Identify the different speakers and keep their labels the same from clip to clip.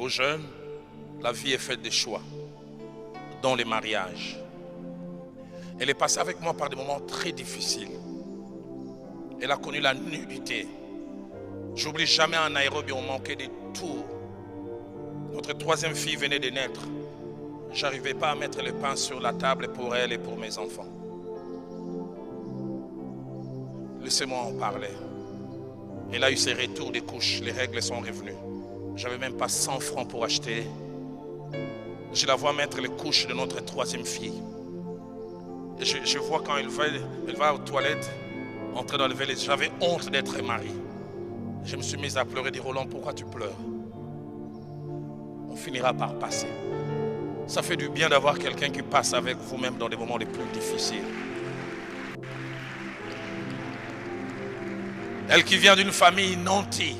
Speaker 1: aux jeunes, la vie est faite des choix, dont les mariages. Elle est passée avec moi par des moments très difficiles. Elle a connu la nudité. J'oublie jamais en Nairobi, on manquait des tours. Notre troisième fille venait de naître. Je n'arrivais pas à mettre le pain sur la table pour elle et pour mes enfants. Laissez-moi en parler. Elle a eu ses retours des couches, les règles sont revenues. J'avais même pas 100 francs pour acheter. Je la vois mettre les couches de notre troisième fille. Et je vois quand elle va aux toilettes, entrer dans le valet. J'avais honte d'être mari. Je me suis mis à pleurer, dit Roland, pourquoi tu pleures? On finira par passer. Ça fait du bien d'avoir quelqu'un qui passe avec vous-même dans des moments les plus difficiles. Elle qui vient d'une famille nantie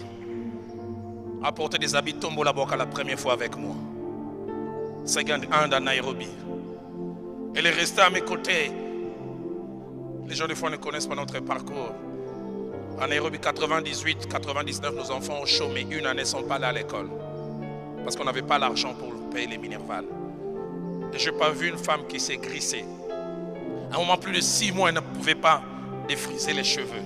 Speaker 1: a porté des habits Tombola Boka la première fois avec moi. Second hand à Nairobi. Elle est restée à mes côtés. Les gens des fois ne connaissent pas notre parcours. À Nairobi, 98, 99, nos enfants ont chômé. Une année, ne sont pas allés à l'école. Parce qu'on n'avait pas l'argent pour payer les Minerval. Et je n'ai pas vu une femme qui s'est grissée. À un moment, plus de 6 mois, elle ne pouvait pas défriser les cheveux.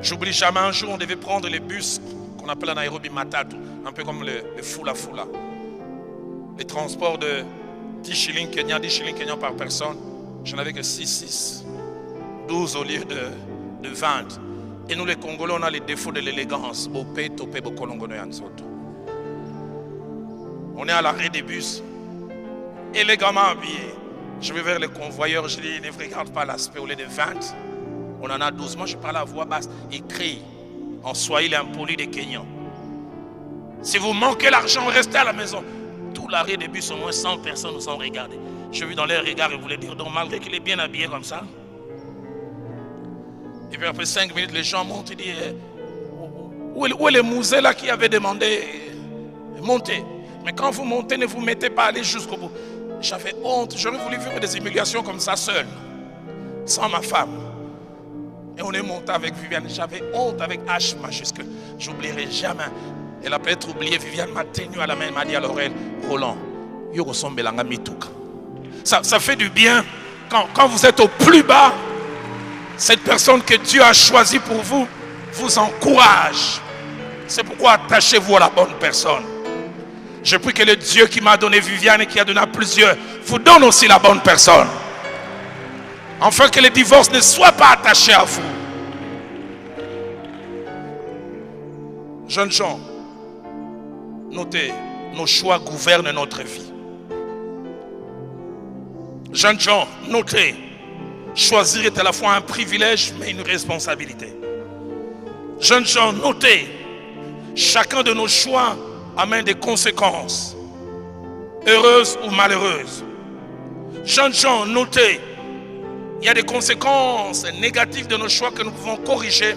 Speaker 1: J'oublie jamais un jour, on devait prendre les bus qu'on appelle à Nairobi Matatu, un peu comme le Fula Fula. Les transports de 10 shillings Kenya par personne, je n'avais que 6. 12 au lieu de 20. Et nous les Congolais, on a les défauts de l'élégance. On est à l'arrêt des bus, élégamment habillés. Je vais vers les convoyeurs, je dis, ne regarde pas l'aspect, au lieu de 20. On en a 12. Moi, je parle à voix basse et crie en Swahili impoli des Kenyans. Si vous manquez l'argent, restez à la maison. Tout l'arrêt des bus, au moins 100 personnes nous ont regardés. Je vis dans leur regard et voulais dire, donc malgré qu'il est bien habillé comme ça. Et puis après 5 minutes, les gens montent et disent, où est le musée là qui avait demandé monter? Mais quand vous montez, ne vous mettez pas à aller jusqu'au bout. J'avais honte, j'aurais voulu vivre des humiliations comme ça seul, sans ma femme. Et on est monté avec Viviane. J'avais honte avec H majuscule. J'oublierai jamais. Elle a peut-être oublié. Viviane m'a tenu à la main. Elle m'a dit à l'oreille, Roland, ça fait du bien quand vous êtes au plus bas. Cette personne que Dieu a choisie pour vous vous encourage. C'est pourquoi attachez-vous à la bonne personne. Je prie que le Dieu qui m'a donné Viviane et qui a donné à plusieurs vous donne aussi la bonne personne. Afin que le divorce ne soit pas attaché à vous. Jeunes gens, notez, nos choix gouvernent notre vie. Jeunes gens, notez, choisir est à la fois un privilège mais une responsabilité. Jeunes gens, notez, chacun de nos choix amène des conséquences, heureuses ou malheureuses. Jeunes gens, notez, il y a des conséquences négatives de nos choix que nous pouvons corriger,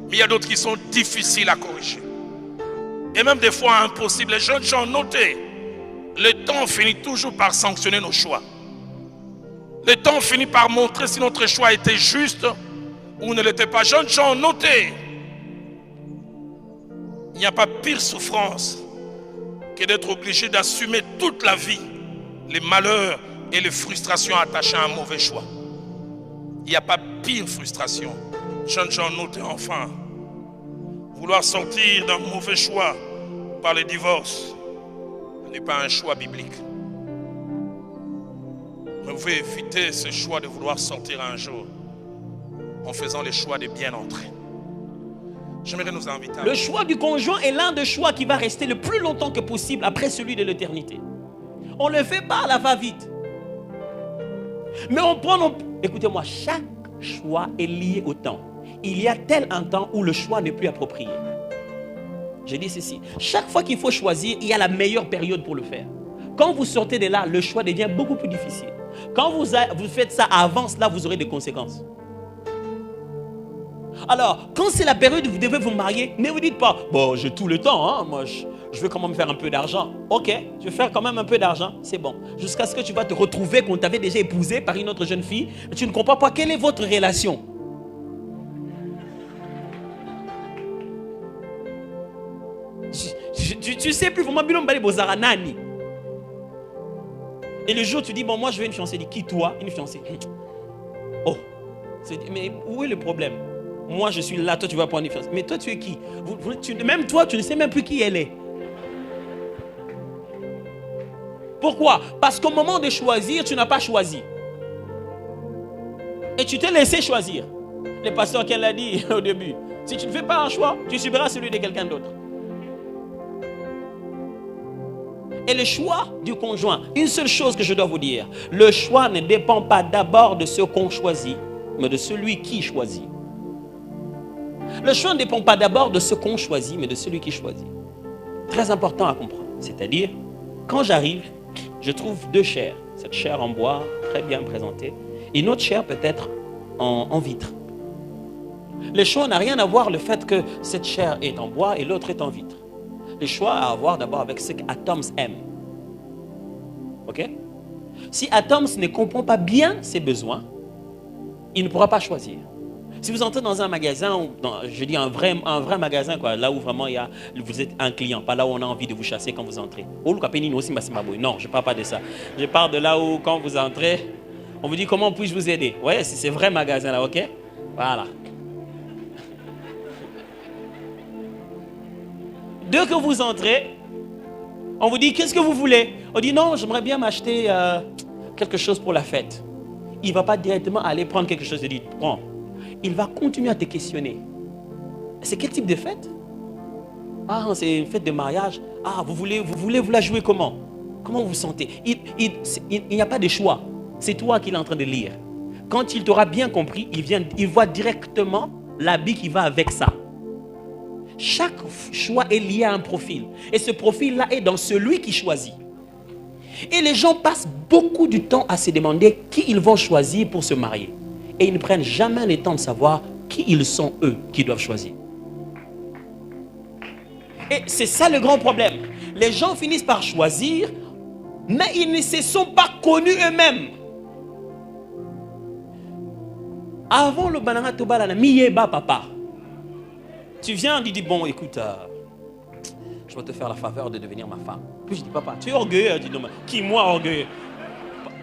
Speaker 1: mais il y a d'autres qui sont difficiles à corriger. Et même des fois impossibles. Les jeunes gens, notez, le temps finit toujours par sanctionner nos choix. Le temps finit par montrer si notre choix était juste ou ne l'était pas. Jeunes gens, notez, il n'y a pas pire souffrance que d'être obligé d'assumer toute la vie les malheurs et les frustrations attachées à un mauvais choix. Il n'y a pas pire frustration. Jeunes gens, notez enfin, vouloir sortir d'un mauvais choix par le divorce n'est pas un choix biblique. Mais vous pouvez éviter ce choix de vouloir sortir un jour en faisant le choix de bien entrer. J'aimerais nous inviter.
Speaker 2: Le choix du conjoint est l'un des choix qui va rester le plus longtemps que possible après celui de l'éternité. On ne le fait pas à la va-vite. Mais on prend... Écoutez-moi, chaque choix est lié au temps. Il y a tel un temps où le choix n'est plus approprié. Je dis ceci. Chaque fois qu'il faut choisir, il y a la meilleure période pour le faire. Quand vous sortez de là, le choix devient beaucoup plus difficile. Quand vous faites ça avant cela, vous aurez des conséquences. Alors, quand c'est la période où vous devez vous marier, ne vous dites pas, bon, j'ai tout le temps, hein, moi je veux quand même faire un peu d'argent. Ok, je vais faire quand même un peu d'argent, c'est bon. Jusqu'à ce que tu vas te retrouver qu'on t'avait déjà épousé par une autre jeune fille, et tu ne comprends pas quelle est votre relation. Tu sais plus vraiment Bilom Balé Bozara Nani. Et le jour tu dis, bon, moi je veux une fiancée. Dit, qui toi? Une fiancée. Oh, mais où est le problème? Moi je suis là, toi tu vas prendre une fiancée. Mais toi tu es qui? Même toi tu ne sais même plus qui elle est. Pourquoi? Parce qu'au moment de choisir, tu n'as pas choisi. Et tu t'es laissé choisir. Le pasteur qui l'a dit au début. Si tu ne fais pas un choix, tu subiras celui de quelqu'un d'autre. Et le choix du conjoint, une seule chose que je dois vous dire, le choix ne dépend pas d'abord de ce qu'on choisit, mais de celui qui choisit. Le choix ne dépend pas d'abord de ce qu'on choisit, mais de celui qui choisit. Très important à comprendre. C'est-à-dire, quand j'arrive, je trouve deux chairs. Cette chair en bois, très bien présentée, et une autre chair peut-être en vitre. Le choix n'a rien à voir le fait que cette chair est en bois et l'autre est en vitre. Le choix a à voir d'abord avec ce qu'Atoms aime. Ok? Si Atoms ne comprend pas bien ses besoins, il ne pourra pas choisir. Si vous entrez dans un magasin, je dis un vrai magasin, quoi, là où vraiment vous êtes un client, pas là où on a envie de vous chasser quand vous entrez. Non, je ne parle pas de ça. Je parle de là où quand vous entrez, on vous dit comment puis-je vous aider. Vous voyez, c'est ce vrai magasin là, ok? Voilà. Dès que vous entrez, on vous dit qu'est-ce que vous voulez? On dit non, j'aimerais bien m'acheter quelque chose pour la fête. Il ne va pas directement aller prendre quelque chose et dire prends. Il va continuer à te questionner. C'est quel type de fête? Ah, c'est une fête de mariage. Ah, vous voulez vous la jouer comment? Comment vous vous sentez? Il n'y a pas de choix. C'est toi qui est en train de lire. Quand il t'aura bien compris, il voit directement l'habit qui va avec ça. Chaque choix est lié à un profil. Et ce profil-là est dans celui qui choisit. Et les gens passent beaucoup de temps à se demander qui ils vont choisir pour se marier. Et ils ne prennent jamais le temps de savoir qui ils sont eux qui doivent choisir. Et c'est ça le grand problème. Les gens finissent par choisir, mais ils ne se sont pas connus eux-mêmes. Avant le banana tobala, miyeba papa. Tu viens, tu dis, bon, écoute, je vais te faire la faveur de devenir ma femme. Puis je dis, papa, tu es orgueilleux? Je dis, non, qui, moi, orgueilleux?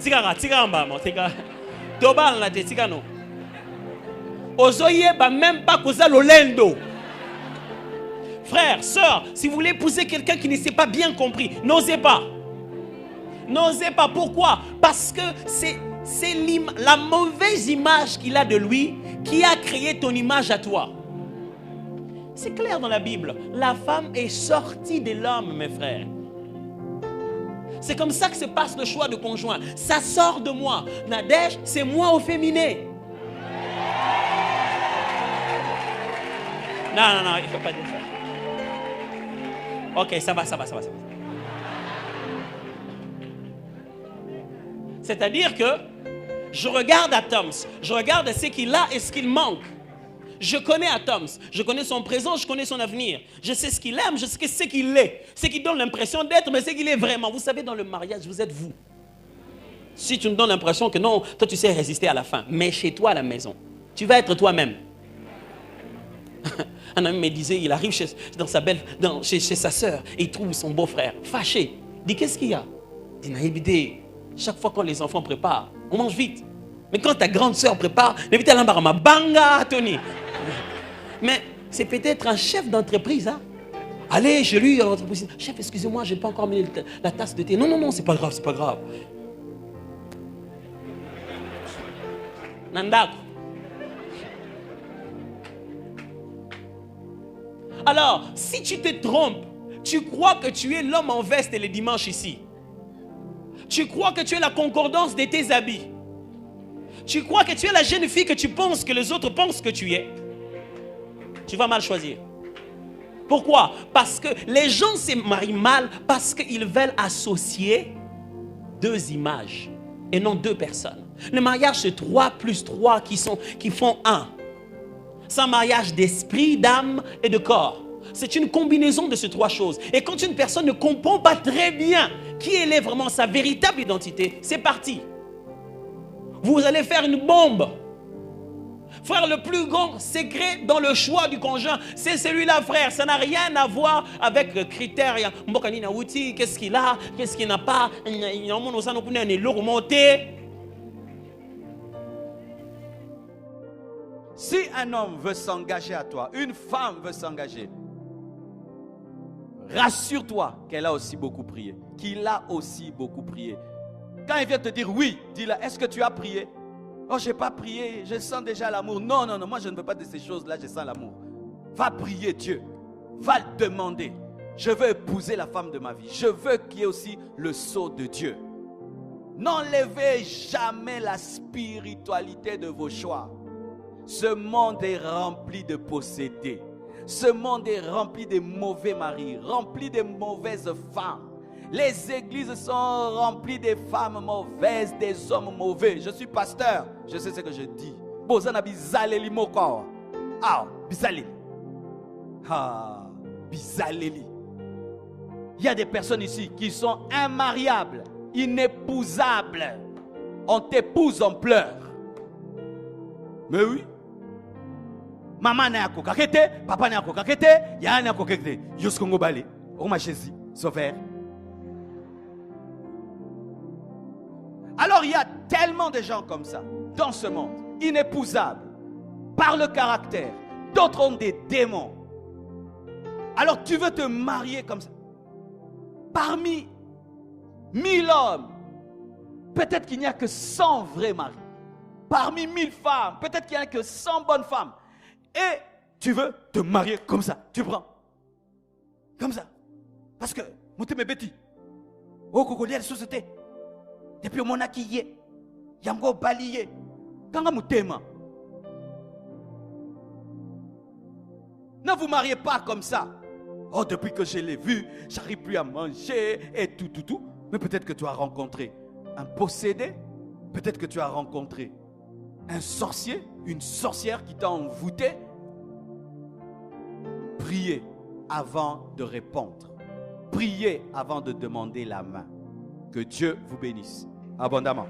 Speaker 2: Tigara, Tobal na te tigano. Ozoye ba même pas causa l'olendo. Frère, sœur, si vous voulez épouser quelqu'un qui ne s'est pas bien compris, n'osez pas. N'osez pas. Pourquoi? Parce que c'est la mauvaise image qu'il a de lui qui a créé ton image à toi. C'est clair dans la Bible. La femme est sortie de l'homme, mes frères. C'est comme ça que se passe le choix de conjoint. Ça sort de moi. Nadège, c'est moi au féminin. Non, il ne faut pas dire ça. Ok, ça va. C'est-à-dire que je regarde Atoms, je regarde ce qu'il a et ce qu'il manque. Je connais Atoms, je connais son présent, je connais son avenir. Je sais ce qu'il aime, je sais ce qu'il est. Ce qui donne l'impression d'être, mais ce qu'il est vraiment. Vous savez, dans le mariage, vous êtes vous. Si tu me donnes l'impression que non, toi tu sais résister à la fin, mais chez toi à la maison, tu vas être toi-même. Un ami me disait, il arrive chez sa sœur et il trouve son beau-frère fâché. Il dit, qu'est-ce qu'il y a? Il dit, Naïbidé, chaque fois quand les enfants préparent, on mange vite. Mais quand ta grande sœur prépare, Naïbidé l'embarama, banga, Tony. Mais c'est peut-être un chef d'entreprise. Hein? Allez chez lui, chef, excusez-moi, je n'ai pas encore mis la tasse de thé. Non, c'est pas grave. Nandako. Alors, si tu te trompes, tu crois que tu es l'homme en veste et le dimanche ici. Tu crois que tu es la concordance de tes habits. Tu crois que tu es la jeune fille que tu penses que les autres pensent que tu es. Tu vas mal choisir. Pourquoi? Parce que les gens se marient mal parce qu'ils veulent associer deux images et non deux personnes. Le mariage, c'est 3 plus 3 qui font un. C'est un mariage d'esprit, d'âme et de corps. C'est une combinaison de ces 3 choses. Et quand une personne ne comprend pas très bien qui elle est vraiment, sa véritable identité, c'est parti. Vous allez faire une bombe. Frère, le plus grand secret dans le choix du conjoint, c'est celui-là, frère. Ça n'a rien à voir avec le critère. Qu'est-ce qu'il a, qu'est-ce qu'il n'a pas.
Speaker 3: Si un homme veut s'engager à toi, une femme veut s'engager, rassure-toi qu'elle a aussi beaucoup prié, qu'il a aussi beaucoup prié. Quand il vient te dire oui, dis-là, est-ce que tu as prié? Oh, je n'ai pas prié, je sens déjà l'amour. Non, non, non, moi je ne veux pas de ces choses-là, je sens l'amour. Va prier Dieu, va le demander. Je veux épouser la femme de ma vie. Je veux qu'il y ait aussi le sceau de Dieu. N'enlevez jamais la spiritualité de vos choix. Ce monde est rempli de possédés. Ce monde est rempli de mauvais maris, rempli de mauvaises femmes. Les églises sont remplies de femmes mauvaises, des hommes mauvais. Je suis pasteur, je sais ce que je dis. Bozana bizaleli moko. Ah, bizaleli. Ah, bizaleli. Il y a des personnes ici qui sont immariables, inépousables. On t'épouse, on pleure. Mais oui. Maman n'a pas kakete, papa n'a pas kakete, y'a n'a pas kakete. Yoskongo bale, Roma Jésus, sauveur. Alors il y a tellement de gens comme ça dans ce monde, inépousables, par le caractère. D'autres ont des démons. Alors tu veux te marier comme ça. Parmi 1000 hommes, peut-être qu'il n'y a que 100 vrais maris. Parmi 1000 femmes, peut-être qu'il n'y a que 100 bonnes femmes. Et tu veux te marier comme ça. Tu prends. Comme ça. Parce que, moute me bêtis. Oh, kokolière société. Depuis mon acquis, yango baliye. Kanga moutema. Ne vous mariez pas comme ça. Oh, depuis que je l'ai vu, j'arrive plus à manger et tout. Mais peut-être que tu as rencontré un possédé. Peut-être que tu as rencontré un sorcier, une sorcière qui t'a envoûté. Priez avant de répondre. Priez avant de demander la main. Que Dieu vous bénisse abondamment.